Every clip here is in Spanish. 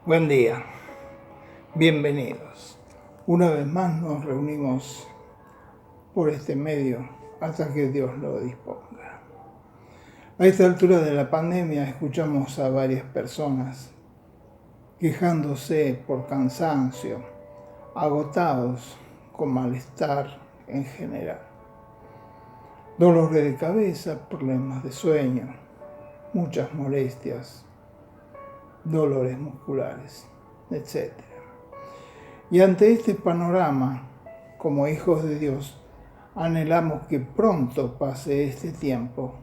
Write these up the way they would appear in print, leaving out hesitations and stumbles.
Buen día, bienvenidos. Una vez más nos reunimos por este medio hasta que Dios lo disponga. A esta altura de la pandemia escuchamos a varias personas quejándose por cansancio, agotados, con malestar en general. Dolores de cabeza, problemas de sueño, muchas molestias, dolores musculares, etc. Y ante este panorama, como hijos de Dios, anhelamos que pronto pase este tiempo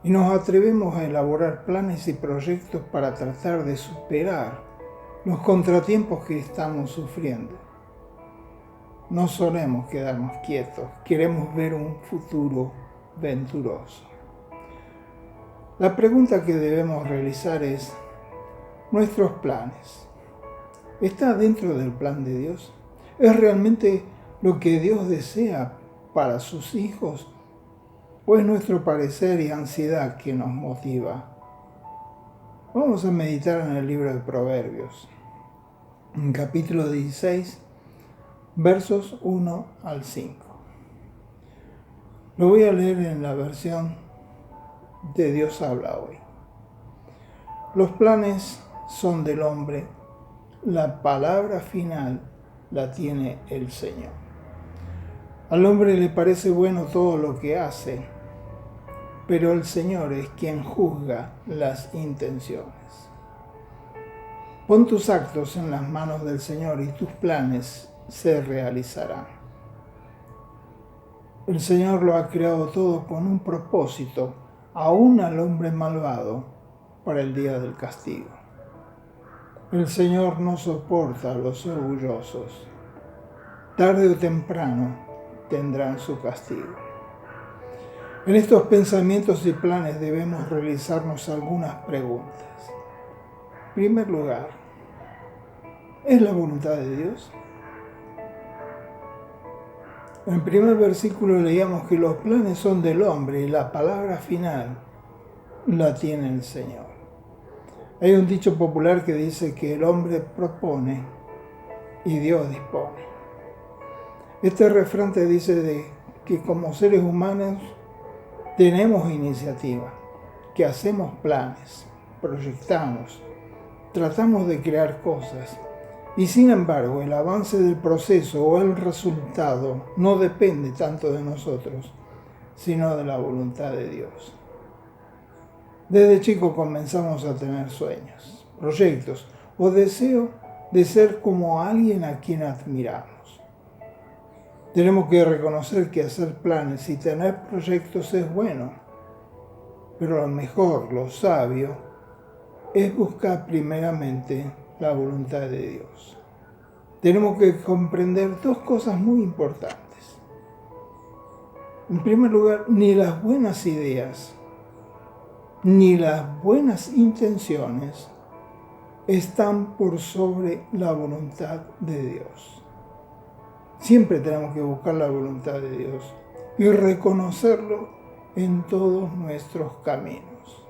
y nos atrevemos a elaborar planes y proyectos para tratar de superar los contratiempos que estamos sufriendo. No solemos quedarnos quietos, queremos ver un futuro venturoso. La pregunta que debemos realizar es: ¿nuestros planes están dentro del plan de Dios? ¿Es realmente lo que Dios desea para sus hijos? ¿O es nuestro parecer y ansiedad que nos motiva? Vamos a meditar en el libro de Proverbios, en capítulo 16, versos 1 al 5. Lo voy a leer en la versión de Dios habla hoy. Los planes son del hombre, la palabra final la tiene el Señor. Al hombre le parece bueno todo lo que hace, pero el Señor es quien juzga las intenciones. Pon tus actos en las manos del Señor y tus planes se realizarán. El Señor lo ha creado todo con un propósito, aún al hombre malvado, para el día del castigo. El Señor no soporta a los orgullosos. Tarde o temprano tendrán su castigo. En estos pensamientos y planes debemos realizarnos algunas preguntas. En primer lugar, ¿es la voluntad de Dios? En el primer versículo leíamos que los planes son del hombre y la palabra final la tiene el Señor. Hay un dicho popular que dice que el hombre propone y Dios dispone. Este refrán te dice que como seres humanos tenemos iniciativa, que hacemos planes, proyectamos, tratamos de crear cosas y sin embargo el avance del proceso o el resultado no depende tanto de nosotros, sino de la voluntad de Dios. Desde chico comenzamos a tener sueños, proyectos o deseo de ser como alguien a quien admiramos. Tenemos que reconocer que hacer planes y tener proyectos es bueno, pero lo mejor, lo sabio, es buscar primeramente la voluntad de Dios. Tenemos que comprender dos cosas muy importantes. En primer lugar, ni las buenas ideas ni las buenas intenciones están por sobre la voluntad de Dios. Siempre tenemos que buscar la voluntad de Dios y reconocerlo en todos nuestros caminos.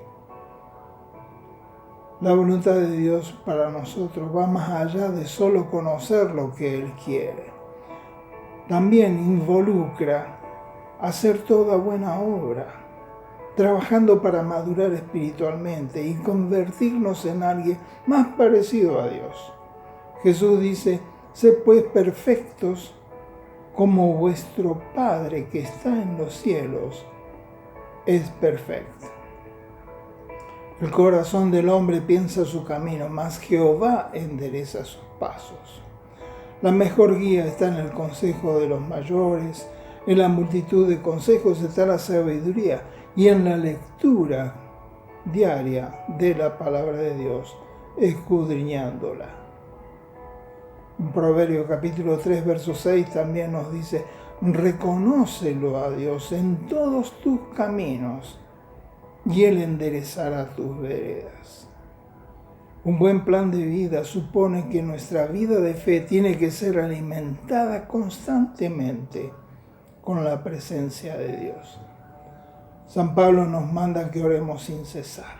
La voluntad de Dios para nosotros va más allá de solo conocer lo que Él quiere. También involucra hacer toda buena obra, trabajando para madurar espiritualmente y convertirnos en alguien más parecido a Dios. Jesús dice: sed pues perfectos como vuestro Padre que está en los cielos es perfecto. El corazón del hombre piensa su camino, mas Jehová endereza sus pasos. La mejor guía está en el consejo de los mayores, en la multitud de consejos está la sabiduría, y en la lectura diaria de la palabra de Dios, escudriñándola. En Proverbios capítulo 3, verso 6 también nos dice: reconócelo a Dios en todos tus caminos, y Él enderezará tus veredas. Un buen plan de vida supone que nuestra vida de fe tiene que ser alimentada constantemente con la presencia de Dios. San Pablo nos manda que oremos sin cesar.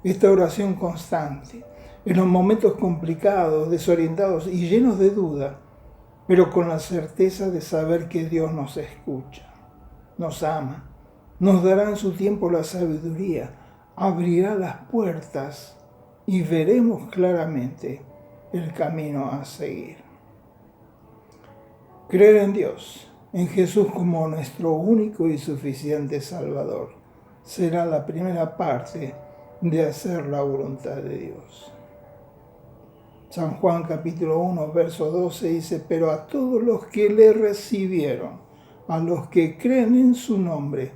Esta oración constante en los momentos complicados, desorientados y llenos de duda, pero con la certeza de saber que Dios nos escucha, nos ama, nos dará en su tiempo la sabiduría, abrirá las puertas y veremos claramente el camino a seguir. Creer en Dios, en Jesús como nuestro único y suficiente Salvador, será la primera parte de hacer la voluntad de Dios. San Juan capítulo 1, verso 12 dice: pero a todos los que le recibieron, a los que creen en su nombre,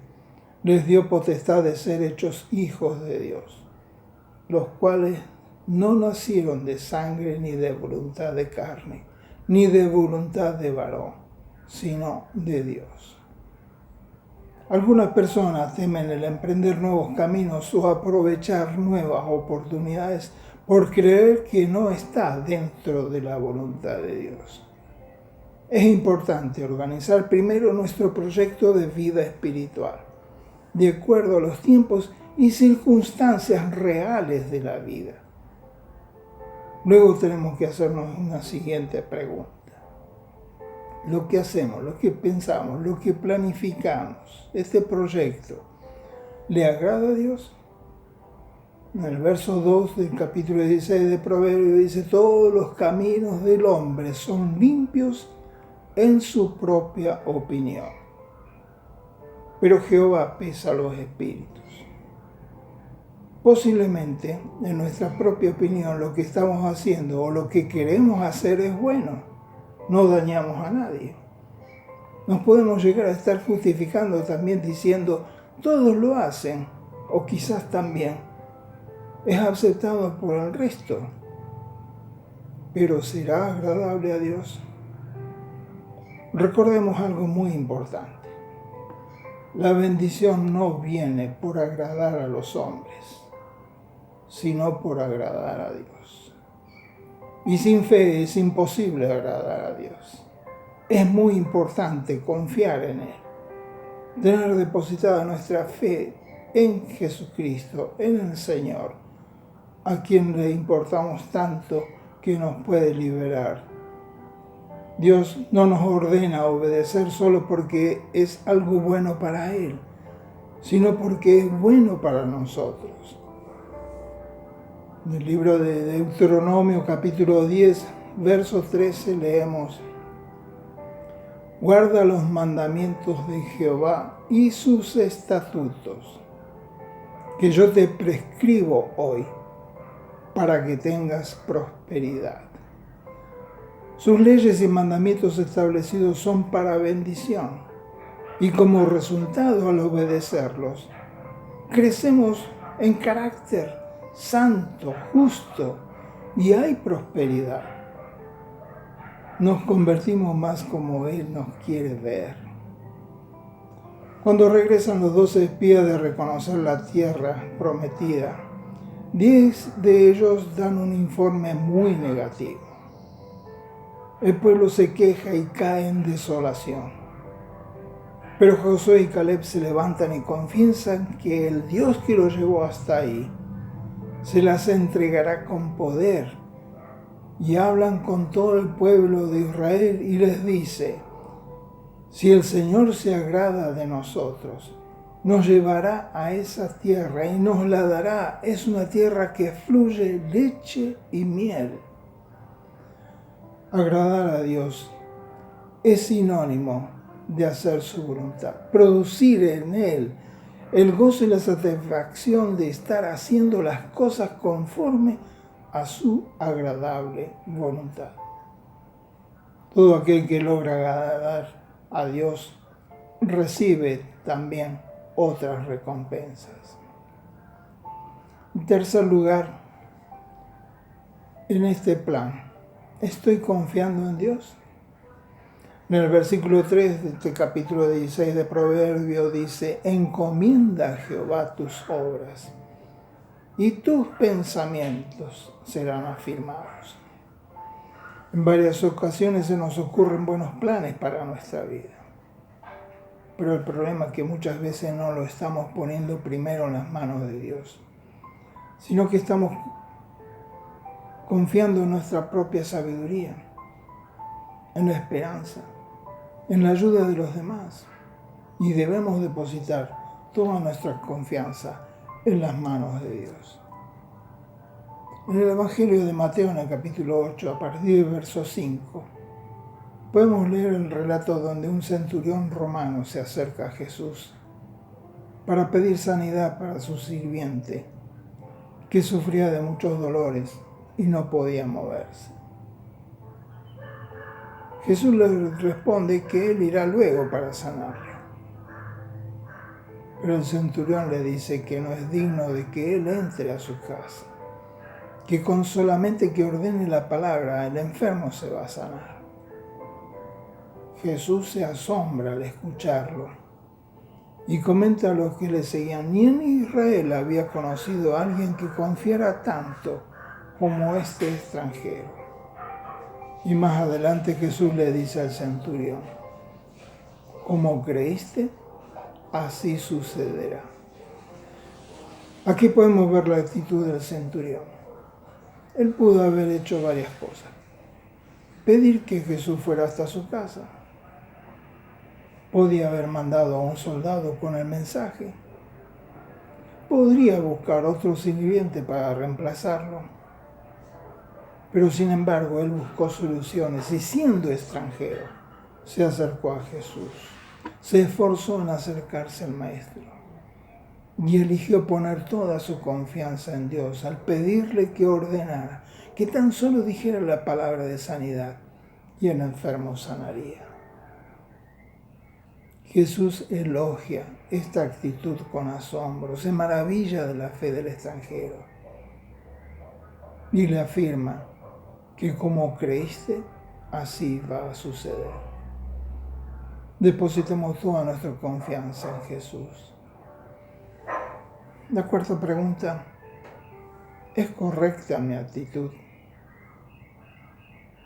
les dio potestad de ser hechos hijos de Dios, los cuales no nacieron de sangre, ni de voluntad de carne, ni de voluntad de varón, sino de Dios. Algunas personas temen el emprender nuevos caminos o aprovechar nuevas oportunidades por creer que no está dentro de la voluntad de Dios. Es importante organizar primero nuestro proyecto de vida espiritual, de acuerdo a los tiempos y circunstancias reales de la vida. Luego tenemos que hacernos una siguiente pregunta. Lo que hacemos, lo que pensamos, lo que planificamos, este proyecto, ¿le agrada a Dios? En el verso 2 del capítulo 16 de Proverbios dice: todos los caminos del hombre son limpios en su propia opinión, pero Jehová pesa los espíritus. Posiblemente, en nuestra propia opinión, lo que estamos haciendo o lo que queremos hacer es bueno. No dañamos a nadie. Nos podemos llegar a estar justificando también diciendo: todos lo hacen, o quizás también es aceptado por el resto. Pero ¿será agradable a Dios? Recordemos algo muy importante. La bendición no viene por agradar a los hombres, sino por agradar a Dios. Y sin fe es imposible agradar a Dios. Es muy importante confiar en Él, tener depositada nuestra fe en Jesucristo, en el Señor, a quien le importamos tanto que nos puede liberar. Dios no nos ordena obedecer solo porque es algo bueno para Él, sino porque es bueno para nosotros. En el libro de Deuteronomio capítulo 10, verso 13 leemos: guarda los mandamientos de Jehová y sus estatutos, que yo te prescribo hoy, para que tengas prosperidad. Sus leyes y mandamientos establecidos son para bendición, y como resultado, al obedecerlos, crecemos en carácter santo, justo, y hay prosperidad. Nos convertimos más como Él nos quiere ver. Cuando regresan los 12 espías de reconocer la tierra prometida, 10 de ellos dan un informe muy negativo. El pueblo se queja y cae en desolación. Pero Josué y Caleb se levantan y confiesan que el Dios que los llevó hasta ahí se las entregará con poder. Y hablan con todo el pueblo de Israel y les dice: si el Señor se agrada de nosotros, nos llevará a esa tierra y nos la dará. Es una tierra que fluye leche y miel. Agradar a Dios es sinónimo de hacer su voluntad, producir en Él el gozo y la satisfacción de estar haciendo las cosas conforme a su agradable voluntad. Todo aquel que logra agradar a Dios recibe también otras recompensas. En tercer lugar, en este plan, ¿estoy confiando en Dios? En el versículo 3 de este capítulo 16 de Proverbios dice: encomienda a Jehová tus obras, y tus pensamientos serán afirmados. En varias ocasiones se nos ocurren buenos planes para nuestra vida, pero el problema es que muchas veces no lo estamos poniendo primero en las manos de Dios, sino que estamos confiando en nuestra propia sabiduría, en la esperanza, en la ayuda de los demás. Y debemos depositar toda nuestra confianza en las manos de Dios. En el Evangelio de Mateo, en el capítulo 8, a partir del verso 5, podemos leer el relato donde un centurión romano se acerca a Jesús para pedir sanidad para su sirviente, que sufría de muchos dolores y no podía moverse. Jesús le responde que él irá luego para sanarlo. Pero el centurión le dice que no es digno de que él entre a su casa, que con solamente que ordene la palabra el enfermo se va a sanar. Jesús se asombra al escucharlo y comenta a los que le seguían: ni en Israel había conocido a alguien que confiara tanto como este extranjero. Y más adelante Jesús le dice al centurión: como creíste, así sucederá. Aquí podemos ver la actitud del centurión. Él pudo haber hecho varias cosas. Pedir que Jesús fuera hasta su casa. Podía haber mandado a un soldado con el mensaje. Podría buscar otro sirviente para reemplazarlo. Pero sin embargo, él buscó soluciones y siendo extranjero, se acercó a Jesús. Se esforzó en acercarse al Maestro y eligió poner toda su confianza en Dios al pedirle que ordenara, que tan solo dijera la palabra de sanidad y el enfermo sanaría. Jesús elogia esta actitud con asombro, se maravilla de la fe del extranjero y le afirma que como creíste, así va a suceder. Depositemos toda nuestra confianza en Jesús. La cuarta pregunta: ¿es correcta mi actitud?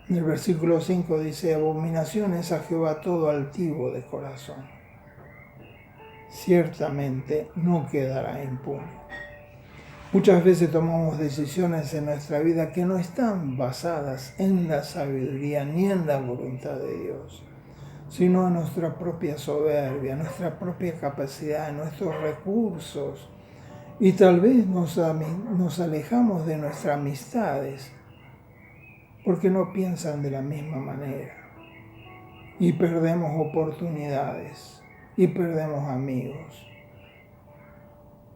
En el versículo 5 dice: abominación es a Jehová todo altivo de corazón. Ciertamente no quedará impune. Muchas veces tomamos decisiones en nuestra vida que no están basadas en la sabiduría ni en la voluntad de Dios, sino en nuestra propia soberbia, nuestra propia capacidad, nuestros recursos. Y tal vez nos alejamos de nuestras amistades porque no piensan de la misma manera. Y perdemos oportunidades y perdemos amigos.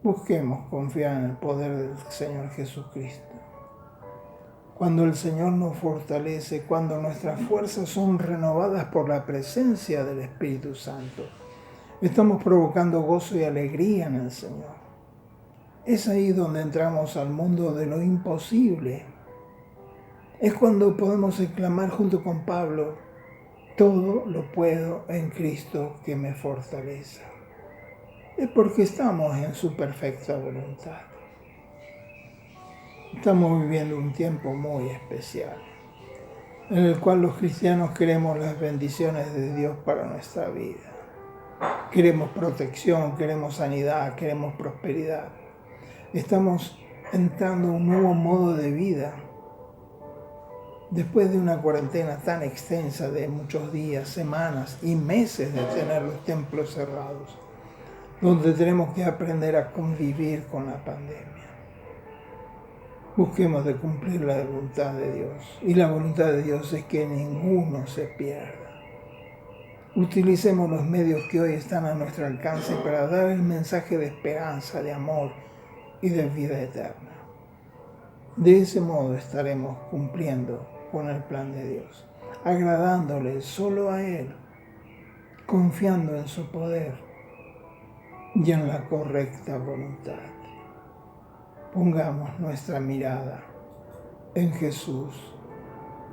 Busquemos confiar en el poder del Señor Jesucristo. Cuando el Señor nos fortalece, cuando nuestras fuerzas son renovadas por la presencia del Espíritu Santo, estamos provocando gozo y alegría en el Señor. Es ahí donde entramos al mundo de lo imposible. Es cuando podemos exclamar junto con Pablo: todo lo puedo en Cristo que me fortalece. Es porque estamos en su perfecta voluntad. Estamos viviendo un tiempo muy especial, en el cual los cristianos queremos las bendiciones de Dios para nuestra vida. Queremos protección, queremos sanidad, queremos prosperidad. Estamos entrando a un nuevo modo de vida. Después de una cuarentena tan extensa de muchos días, semanas y meses de tener los templos cerrados, donde tenemos que aprender a convivir con la pandemia. Busquemos de cumplir la voluntad de Dios. Y la voluntad de Dios es que ninguno se pierda. Utilicemos los medios que hoy están a nuestro alcance para dar el mensaje de esperanza, de amor y de vida eterna. De ese modo estaremos cumpliendo con el plan de Dios, agradándole solo a Él, confiando en su poder y en la correcta voluntad. Pongamos nuestra mirada en Jesús,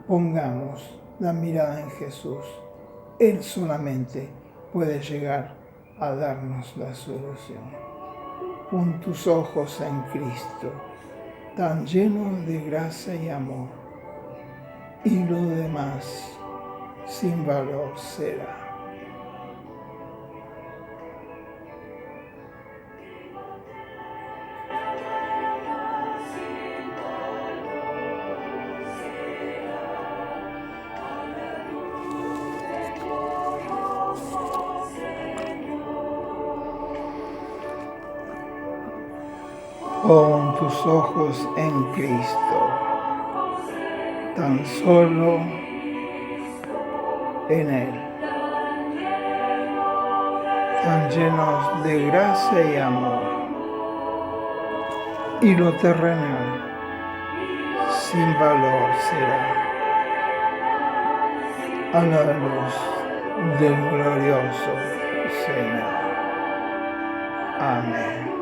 pongamos la mirada en Jesús. Él solamente puede llegar a darnos la solución. Pon tus ojos en Cristo, tan lleno de gracia y amor, y lo demás sin valor será. Pon tus ojos en Cristo, tan solo en Él, tan llenos de gracia y amor, y lo terrenal sin valor será a la luz del glorioso Señor. Amén.